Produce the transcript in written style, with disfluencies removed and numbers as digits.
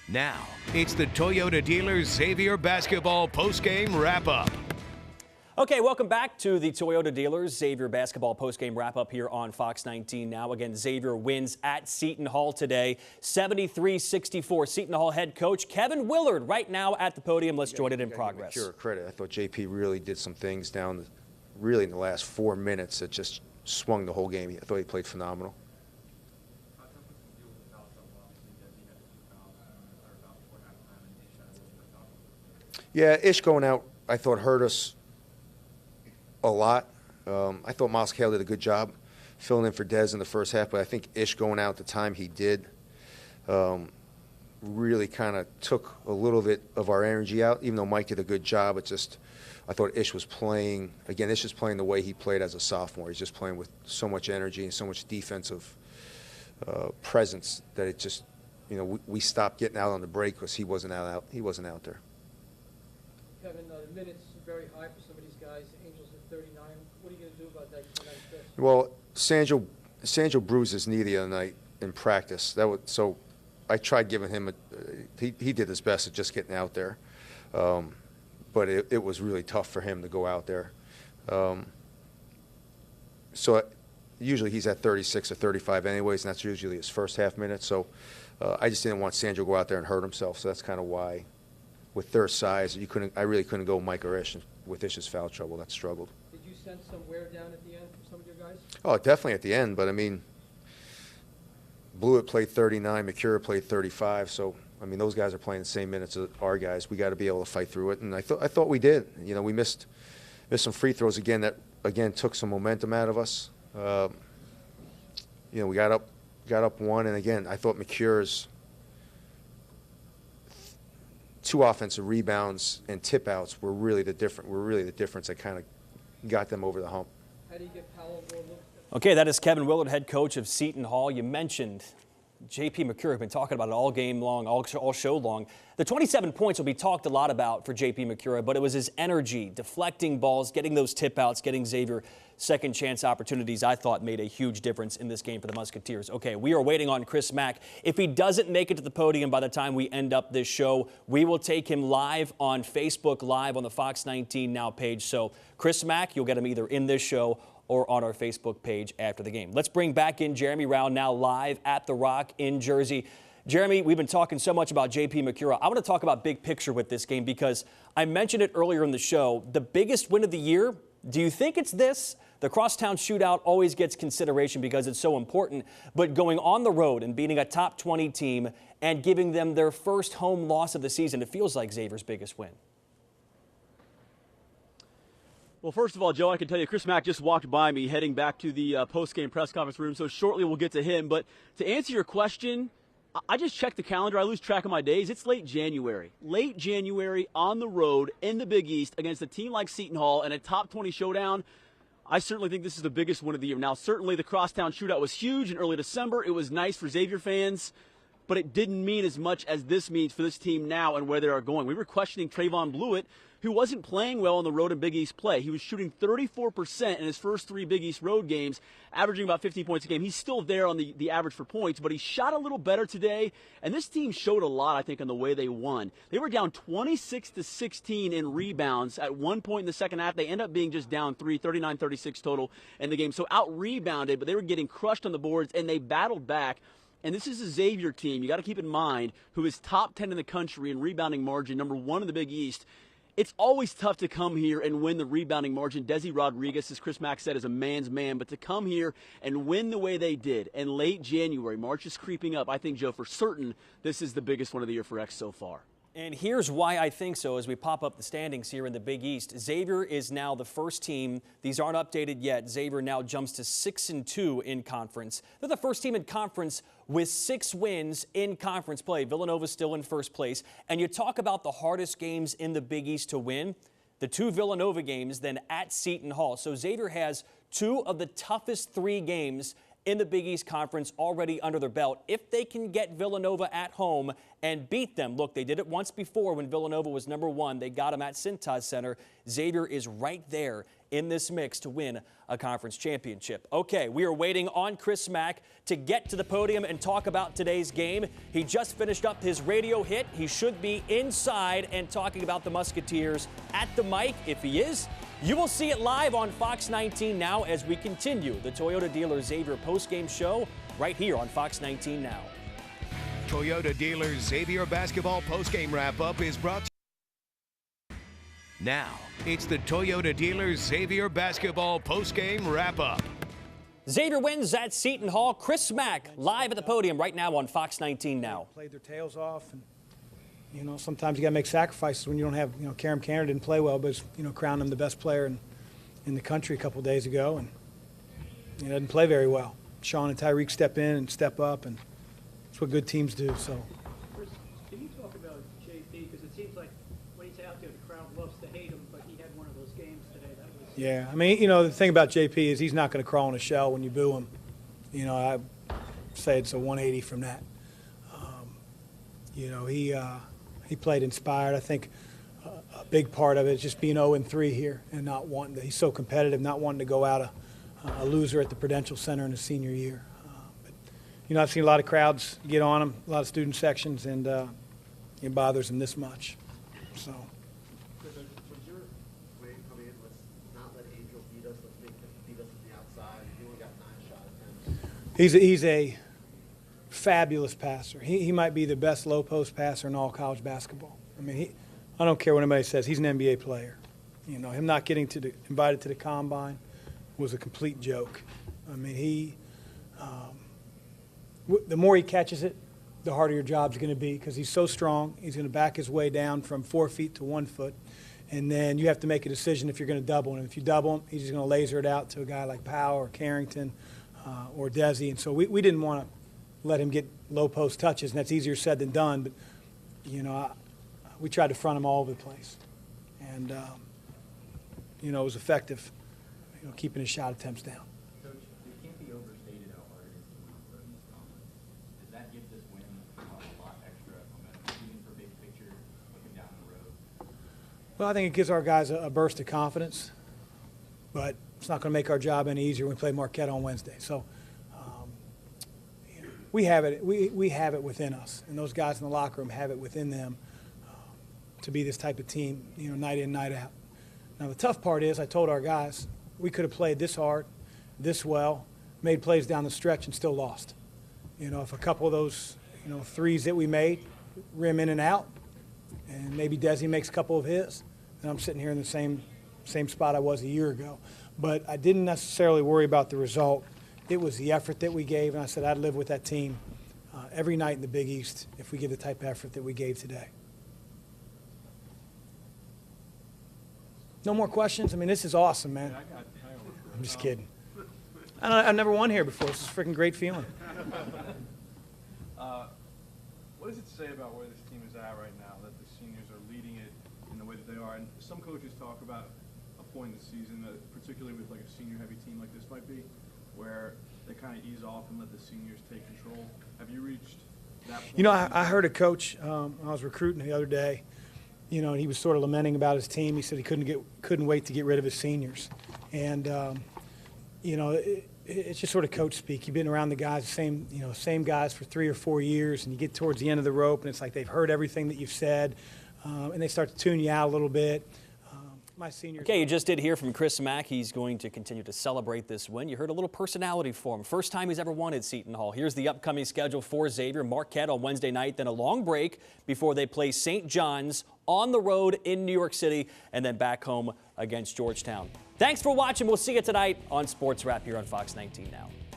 Now, it's the Toyota dealer's Xavier basketball postgame wrap-up. Okay, welcome back to the Toyota dealers Xavier basketball postgame wrap-up here on Fox 19 now. Again, Xavier wins at Seton Hall today, 73-64. Seton Hall head coach Kevin Willard right now at the podium. Let's join it in progress. Pure credit. I thought JP really did some things really in the last 4 minutes that just swung the whole game. I thought he played phenomenal. Yeah, Ish going out, I thought hurt us a lot. I thought Miles Cale did a good job filling in for Dez in the first half, but I think Ish going out the time he did really kind of took a little bit of our energy out, even though Mike did a good job. I thought Ish was playing, again, Ish is playing the way he played as a sophomore. He's just playing with so much energy and so much defensive presence that it just, we stopped getting out on the break because he wasn't out there. Kevin, the minutes are very high for some of these guys. Angels at 39. What are you going to do about that tonight? Well, Sandro bruised his knee the other night in practice. So I tried giving him he did his best at just getting out there. But it was really tough for him to go out there. So usually he's at 36 or 35 anyways, and that's usually his first half minute. So I just didn't want Sandro to go out there and hurt himself. So that's kind of why, with their size, I really couldn't go Mike or Ish. With Ish's foul trouble, that struggled. Did you sense some wear down at the end from some of your guys? Oh, definitely at the end. But I mean, Blewett played 39, McCura played 35. So I mean, those guys are playing the same minutes as our guys. We got to be able to fight through it, and I thought we did. We missed some free throws again that took some momentum out of us. We got up one, and again I thought McCura's 2 offensive rebounds and tip outs were really the difference that kind of got them over the hump. How do you get Powell more looks? Okay, that is Kevin Willard, head coach of Seton Hall. You mentioned J.P. McCura. Have been talking about it all game long, all show long. The 27 points will be talked a lot about for J.P. McCura, but it was his energy, deflecting balls, getting those tip outs, getting Xavier second chance opportunities, I thought made a huge difference in this game for the Musketeers. Okay, we are waiting on Chris Mack. If he doesn't make it to the podium by the time we end up this show, we will take him live on Facebook Live on the Fox 19 Now page. So Chris Mack, you'll get him either in this show or on our Facebook page after the game. Let's bring back in Jeremy Rao now live at The Rock in Jersey. Jeremy, we've been talking so much about J.P. McCura. I want to talk about big picture with this game because I mentioned it earlier in the show. The biggest win of the year, do you think it's this? The Crosstown Shootout always gets consideration because it's so important, but going on the road and beating a top 20 team and giving them their first home loss of the season, it feels like Xavier's biggest win. Well, first of all, Joe, I can tell you Chris Mack just walked by me heading back to the post-game press conference room, so shortly we'll get to him. But to answer your question, I just checked the calendar. I lose track of my days. It's late January. Late January on the road in the Big East against a team like Seton Hall and a top 20 showdown. I certainly think this is the biggest win of the year. Now, certainly the Crosstown Shootout was huge in early December. It was nice for Xavier fans, but it didn't mean as much as this means for this team now and where they are going. We were questioning Trayvon Blewett, who wasn't playing well on the road in Big East play. He was shooting 34% in his first 3 Big East road games, averaging about 15 points a game. He's still there on the average for points, but he shot a little better today, and this team showed a lot, I think, in the way they won. They were down 26-16 in rebounds at one point in the second half. They end up being just down 3, 39-36 total in the game. So out-rebounded, but they were getting crushed on the boards, and they battled back. And this is a Xavier team, you got to keep in mind, who is top 10 in the country in rebounding margin, number 1 in the Big East. It's always tough to come here and win the rebounding margin. Desi Rodriguez, as Chris Mack said, is a man's man. But to come here and win the way they did in late January, March is creeping up. I think, Joe, for certain, this is the biggest one of the year for X so far. And here's why I think so as we pop up the standings here in the Big East. Xavier is now the first team. These aren't updated yet. Xavier now jumps to 6-2 in conference. They're the first team in conference with 6 wins in conference play. Villanova's still in first place. And you talk about the hardest games in the Big East to win. The 2 Villanova games, then at Seton Hall. So Xavier has 2 of the toughest 3 games in the Big East Conference already under their belt. If they can get Villanova at home and beat them, look, they did it once before when Villanova was number 1. They got them at Cintas Center. Xavier is right there in this mix to win a conference championship. Okay, we are waiting on Chris Mack to get to the podium and talk about today's game. He just finished up his radio hit. He should be inside and talking about the Musketeers at the mic. If he is, you will see it live on Fox 19 Now as we continue the Toyota Dealer Xavier postgame show right here on Fox 19 Now. Toyota Dealers Xavier basketball postgame wrap-up is brought to you. Now, it's the Toyota Dealers Xavier basketball postgame wrap-up. Xavier wins at Seton Hall. Chris Mack live at the podium right now on Fox 19 Now. Played their tails off, and sometimes you got to make sacrifices when you don't have. Karam Kanter didn't play well, but crowned him the best player in the country a couple days ago, and he didn't play very well. Sean and Tyreek step in and step up, and that's what good teams do. So, Chris, can you talk about JP? Because it seems like when he's out there, the crowd loves to hate him, but he had one of those games today that was. yeah, I mean, the thing about JP is he's not going to crawl in a shell when you boo him. I say it's a 180 from that. He played inspired. I think a big part of it is just being 0-3 here and not wanting to. He's so competitive, not wanting to go out a loser at the Prudential Center in his senior year. But I've seen a lot of crowds get on him, a lot of student sections, and it bothers him this much. So. Was your way coming in, let's not let Angel beat us, let's make him beat us from the outside? He only got 9 shot attempts. He's a fabulous passer. He might be the best low post passer in all college basketball. I mean, I don't care what anybody says. He's an NBA player. Him not getting invited to the combine was a complete joke. I mean, the more he catches it, the harder your job's going to be because he's so strong. He's going to back his way down from 4 feet to 1 foot. And then you have to make a decision if you're going to double him. If you double him, he's just going to laser it out to a guy like Powell or Carrington or Desi. And so we didn't want to let him get low post touches, and that's easier said than done. But, we tried to front him all over the place. And, it was effective, keeping his shot attempts down. Coach, it can't be overstated how hard it is to win for these conference. Does that give this win a lot extra momentum, even for big picture, looking down the road? Well, I think it gives our guys a burst of confidence, but it's not going to make our job any easier when we play Marquette on Wednesday. So we have it. We have it within us, and those guys in the locker room have it within them to be this type of team, night in, night out. Now, the tough part is, I told our guys, we could have played this hard, this well, made plays down the stretch, and still lost. If a couple of those, threes that we made rim in and out, and maybe Desi makes a couple of his, then I'm sitting here in the same spot I was a year ago. But I didn't necessarily worry about the result. It was the effort that we gave, and I said I'd live with that team every night in the Big East if we give the type of effort that we gave today. No more questions? I mean, this is awesome, man. I'm just kidding. I've never won here before. This is a freaking great feeling. What does it say about where this team is at right now, that the seniors are leading it in the way that they are? And some coaches talk about a point in the season, particularly with like a senior-heavy team like this might be, where they kind of ease off and let the seniors take control. Have you reached that point? I heard a coach, I was recruiting the other day, and he was sort of lamenting about his team. He said he couldn't wait to get rid of his seniors. And, it's just sort of coach speak. You've been around the guys, same guys for 3 or 4 years, and you get towards the end of the rope, and it's like they've heard everything that you've said, and they start to tune you out a little bit. My seniors. Okay, you just did hear from Chris Mack. He's going to continue to celebrate this win. You heard a little personality for him. First time he's ever won at Seton Hall. Here's the upcoming schedule for Xavier. Marquette on Wednesday night, then a long break before they play St. John's on the road in New York City, and then back home against Georgetown. Thanks for watching. We'll see you tonight on Sports Wrap here on Fox 19 Now.